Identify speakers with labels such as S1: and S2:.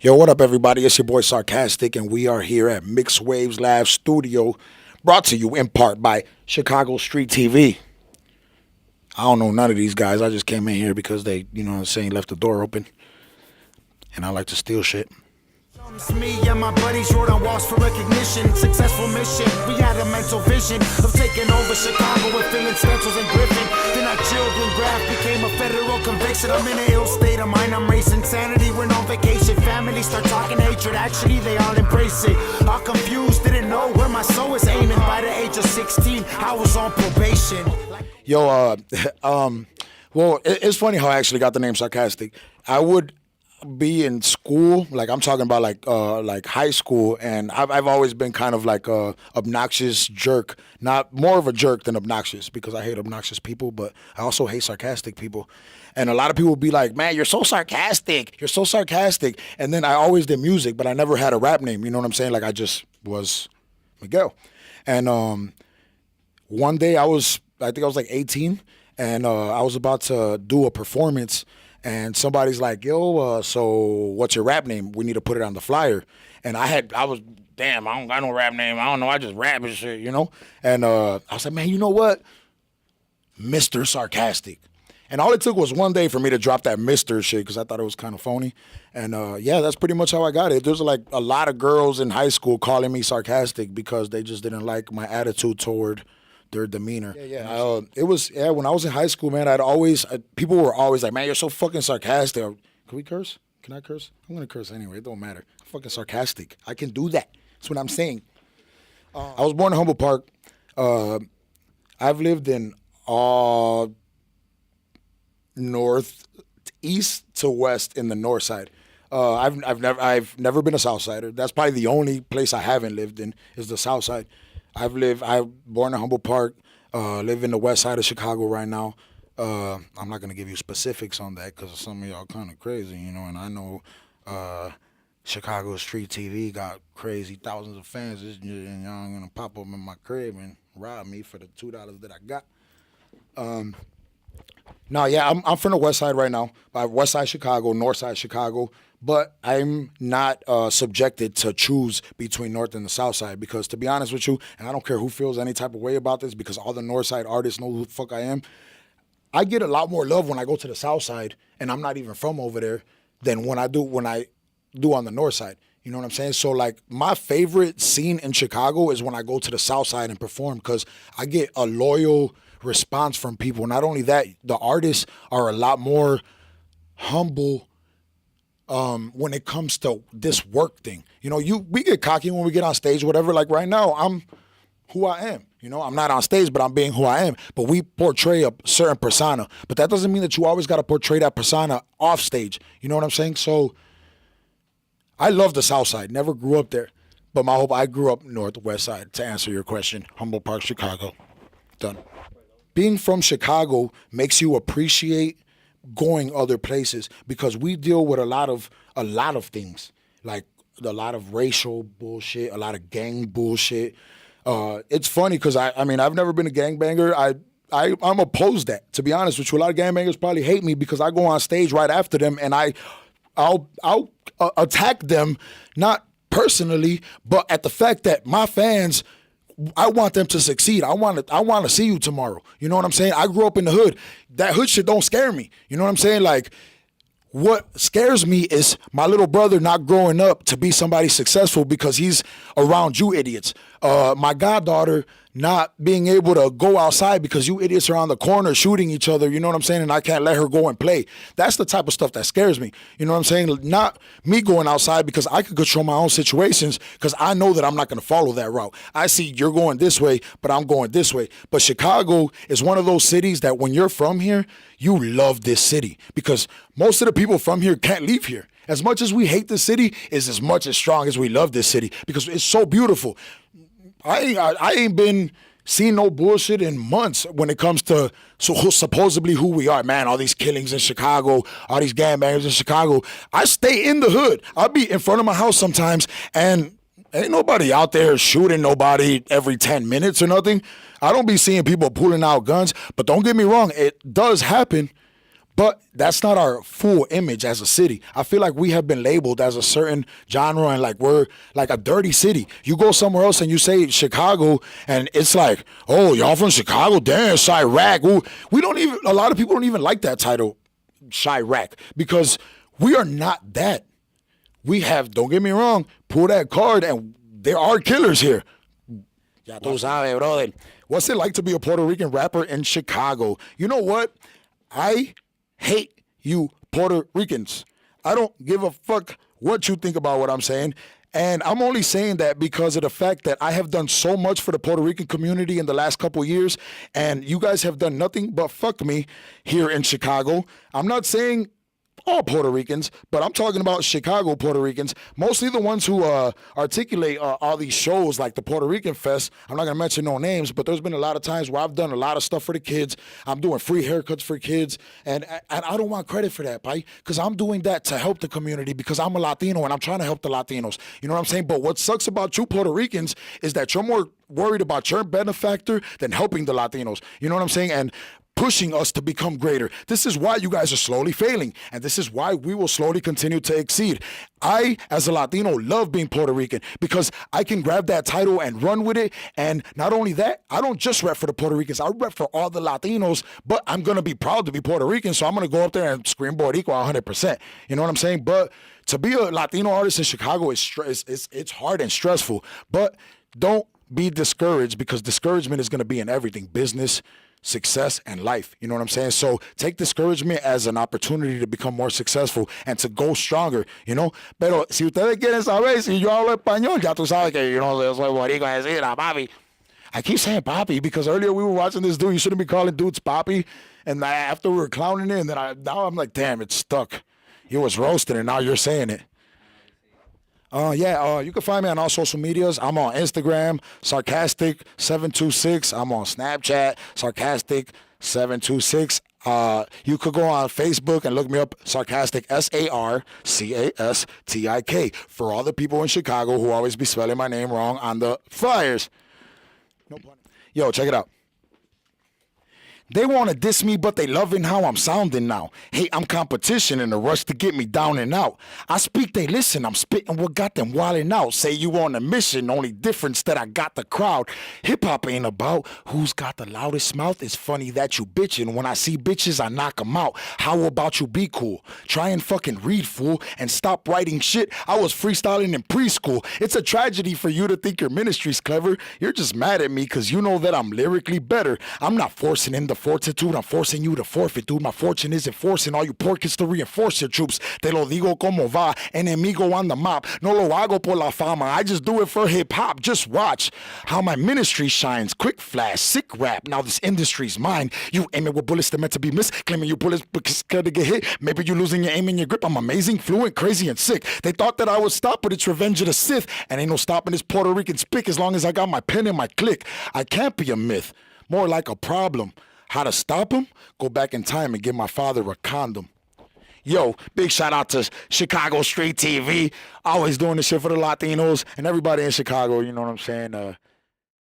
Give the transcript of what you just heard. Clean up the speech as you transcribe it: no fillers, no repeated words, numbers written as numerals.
S1: Yo, what up, everybody? It's your boy Sarcastic, and we are here at Mixed Waves Lab Studio, brought to you in part by Chicago Street TV. I don't know none of these guys. I just came in here because they, what I'm saying, left the door open, and I like to steal shit.
S2: It's me and my buddies wrote on walls for recognition. Successful mission. We had a mental vision of taking over Chicago with filling stencils and Griffin. Then our children graft became a federal conviction. I'm in a ill state of mind. I'm racing sanity. We're on vacation. Families start talking hatred. Actually, they all embrace it. All confused, didn't know where my soul was aiming. By the age of 16, I was on probation.
S1: Yo, well, it's funny how I actually got the name Sarcastic. I would be in school, like I'm talking about like high school, and I've always been kind of like a obnoxious jerk. Not more of a jerk than obnoxious, because I hate obnoxious people, but I also hate sarcastic people. And a lot of people would be like, man, you're so sarcastic. You're so sarcastic. And then I always did music, but I never had a rap name. You know what I'm saying? Like I just was Miguel. And one day I think I was like 18, and I was about to do a performance, and somebody's like, yo, so what's your rap name? We need to put it on the flyer. And I was, damn, I don't got no rap name. I don't know. I just rap and shit, you know? And I was like, man, you know what? Mr. Sarcastic. And all it took was one day for me to drop that Mr. shit, because I thought it was kind of phony. And yeah, that's pretty much how I got it. There's like a lot of girls in high school calling me sarcastic because they just didn't like my attitude toward their demeanor. It was when I was in high school, man. People were always like, man, you're so fucking sarcastic. Can we curse? Can I curse? I'm gonna curse anyway. It don't matter. I'm fucking sarcastic. I can do that. That's what I'm saying. I was born in Humboldt Park. I've lived in all north, east to west in the north side. I've never been a South Sider. That's probably the only place I haven't lived in is the South Side. I'm born in Humboldt Park, live in the west side of Chicago right now. I'm not going to give you specifics on that because some of y'all kind of crazy, and I know Chicago Street TV got crazy thousands of fans, and y'all going to pop up in my crib and rob me for the $2 that I got. No, yeah, I'm from the west side right now, west side Chicago, north side Chicago. But I'm not subjected to choose between North and the South Side because, to be honest with you, and I don't care who feels any type of way about this because all the North Side artists know who the fuck I am, I get a lot more love when I go to the South Side, and I'm not even from over there, than when I do on the North Side. You know what I'm saying? So, like, my favorite scene in Chicago is when I go to the South Side and perform because I get a loyal response from people. Not only that, the artists are a lot more humble when it comes to this work thing. We get cocky when we get on stage, whatever. Like right now, I'm who I am. I'm not on stage, but I'm being who I am. But we portray a certain persona. But that doesn't mean that you always got to portray that persona off stage. You know what I'm saying? So I love the South Side. Never grew up there. But I grew up Northwest Side, to answer your question. Humboldt Park, Chicago. Done. Being from Chicago makes you appreciate going other places because we deal with a lot of things, like a lot of racial bullshit, a lot of gang bullshit. It's funny because I've never been a gangbanger. I'm opposed to that, to be honest with you. A lot of gangbangers probably hate me because I go on stage right after them and I'll attack them, not personally, but at the fact that my fans, I want them to succeed. I want to see you tomorrow. You know what I'm saying? I grew up in the hood. That hood shit don't scare me. You know what I'm saying? Like, what scares me is my little brother not growing up to be somebody successful because he's around you idiots. My goddaughter not being able to go outside because you idiots are on the corner shooting each other, you know what I'm saying? And I can't let her go and play. That's the type of stuff that scares me. You know what I'm saying? Not me going outside because I can control my own situations because I know that I'm not going to follow that route. I see you're going this way, but I'm going this way. But Chicago is one of those cities that when you're from here, you love this city because most of the people from here can't leave here. As much as we hate the city, is as much as strong as we love this city because it's so beautiful. I ain't been seeing no bullshit in months when it comes to supposedly who we are. Man, all these killings in Chicago, all these gangbangers in Chicago. I stay in the hood. I'll be in front of my house sometimes and ain't nobody out there shooting nobody every 10 minutes or nothing. I don't be seeing people pulling out guns, but don't get me wrong, it does happen. But that's not our full image as a city. I feel like we have been labeled as a certain genre and like we're like a dirty city. You go somewhere else and you say Chicago and it's like, oh, y'all from Chicago? Damn, Chirac. Ooh. We don't even, a lot of people don't even like that title, Chirac, because we are not that. We have, don't get me wrong, pull that card and there are killers here. Ya tú sabes, brother. What's it like to be a Puerto Rican rapper in Chicago? You know what? I hate you Puerto Ricans. I don't give a fuck what you think about what I'm saying. And I'm only saying that because of the fact that I have done so much for the Puerto Rican community in the last couple of years, and you guys have done nothing but fuck me here in Chicago. I'm not saying all Puerto Ricans, but I'm talking about Chicago Puerto Ricans, mostly the ones who articulate all these shows like the Puerto Rican Fest. I'm not going to mention no names, but there's been a lot of times where I've done a lot of stuff for the kids. I'm doing free haircuts for kids, and I don't want credit for that, right? Because I'm doing that to help the community because I'm a Latino and I'm trying to help the Latinos. You know what I'm saying? But what sucks about you Puerto Ricans is that you're more worried about your benefactor than helping the Latinos. You know what I'm saying? And pushing us to become greater. This is why you guys are slowly failing, and this is why we will slowly continue to exceed. I, as a Latino, love being Puerto Rican because I can grab that title and run with it, and not only that, I don't just rep for the Puerto Ricans, I rep for all the Latinos, but I'm going to be proud to be Puerto Rican, so I'm going to go up there and scream Boricua 100%. You know what I'm saying? But to be a Latino artist in Chicago it's hard and stressful, but don't be discouraged because discouragement is going to be in everything, business, success, and life. You know what I'm saying? So take discouragement as an opportunity to become more successful and to go stronger, you know? Pero si ustedes quieren saber si yo hablo español, ya tú sabes que yo no soy boricua, decir a papi. I keep saying papi because earlier we were watching this dude. You shouldn't be calling dudes papi. And after we were clowning it, and then now I'm like, damn, it's stuck. You was roasting and now you're saying it. You can find me on all social medias. I'm on Instagram, Sarcastic726. I'm on Snapchat, Sarcastic726. You could go on Facebook and look me up, Sarcastic, Sarcastic. For all the people in Chicago who always be spelling my name wrong on the flyers. No pun. Yo, check it out. They want to diss me, but they loving how I'm sounding now. Hey, I'm competition in a rush to get me down and out. I speak, they listen, I'm spitting what got them wilding out. Say you on a mission, only difference that I got the crowd. Hip-hop ain't about who's got the loudest mouth. It's funny that you bitching. When I see bitches, I knock them out. How about you be cool? Try and fucking read, fool, and stop writing shit. I was freestyling in preschool. It's a tragedy for you to think your ministry's clever. You're just mad at me because you know that I'm lyrically better. I'm not forcing in the fortitude, I'm forcing you to forfeit, dude. My fortune isn't forcing all you poor kids to reinforce your troops. Te lo digo como va, enemigo on the mop. No lo hago por la fama, I just do it for hip-hop. Just watch how my ministry shines. Quick flash, sick rap, now this industry's mine. You aiming with bullets that meant to be missed, claiming you bullets because scared to get hit. Maybe you losing your aim and your grip. I'm amazing, fluent, crazy, and sick. They thought that I would stop, but it's Revenge of the Sith. And ain't no stopping this Puerto Rican spick as long as I got my pen and my click. I can't be a myth, more like a problem. How to stop him? Go back in time and give my father a condom. Yo, big shout out to Chicago Street TV. Always doing this shit for the Latinos and everybody in Chicago, you know what I'm saying?